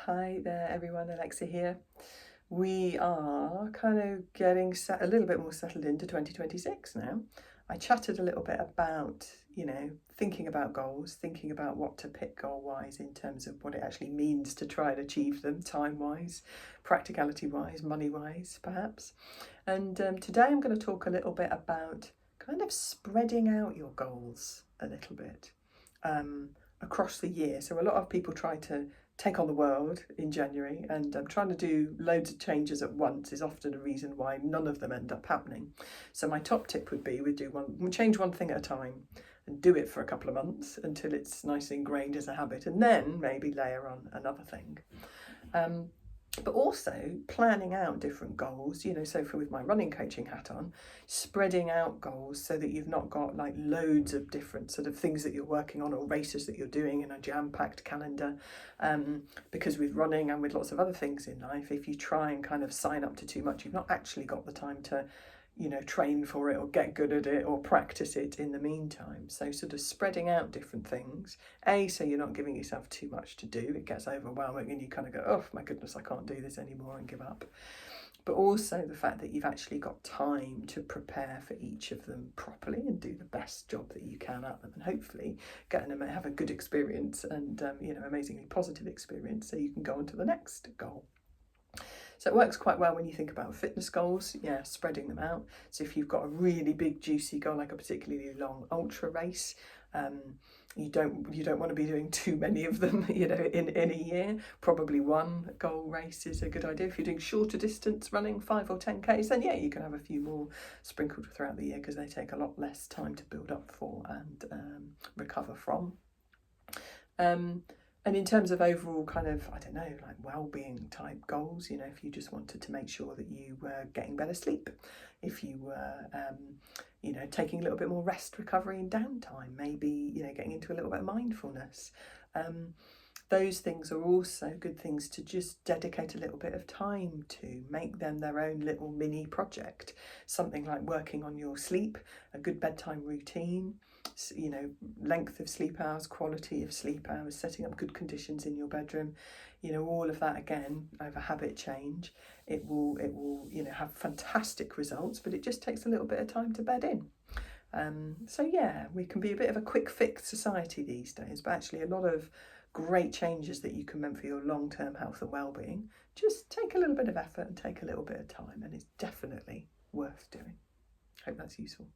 Hi there everyone, Alexa here. We are kind of getting a little bit more settled into 2026 now. I chatted a little bit about, thinking about goals, thinking about what to pick goal-wise in terms of what it actually means to try and achieve them, time-wise, practicality-wise, money-wise, perhaps. And today I'm going to talk a little bit about kind of spreading out your goals a little bit across the year. So a lot of people try to take on the world in January, and trying to do loads of changes at once is often a reason why none of them end up happening. So my top tip would be we change one thing at a time and do it for a couple of months until it's nice and ingrained as a habit, and then maybe layer on another thing. But also planning out different goals, so with my running coaching hat on, spreading out goals so that you've not got like loads of different sort of things that you're working on or races that you're doing in a jam-packed calendar. Because with running and with lots of other things in life, if you try and kind of sign up to too much, you've not actually got the time to train for it or get good at it or practice it in the meantime. So sort of spreading out different things, so you're not giving yourself too much to do. It gets overwhelming and you kind of go, oh my goodness, I can't do this anymore, and give up. But also the fact that you've actually got time to prepare for each of them properly and do the best job that you can at them, and hopefully have a good experience and amazingly positive experience so you can go on to the next goal. So it works quite well when you think about fitness goals, spreading them out. So if you've got a really big juicy goal, like a particularly long ultra race, you don't want to be doing too many of them, in a year. Probably one goal race is a good idea. If you're doing shorter distance running, 5 or 10Ks, then you can have a few more sprinkled throughout the year because they take a lot less time to build up for and recover from. And in terms of overall kind of, like well-being type goals, if you just wanted to make sure that you were getting better sleep, if you were, taking a little bit more rest, recovery and downtime, maybe, getting into a little bit of mindfulness. Those things are also good things to just dedicate a little bit of time to, make them their own little mini project. Something like working on your sleep, a good bedtime routine, length of sleep hours, quality of sleep hours, setting up good conditions in your bedroom, all of that again over habit change. It will have fantastic results, but it just takes a little bit of time to bed in. We can be a bit of a quick fix society these days, but actually a lot of great changes that you can make for your long-term health and well-being just take a little bit of effort and take a little bit of time, and it's definitely worth doing. Hope that's useful.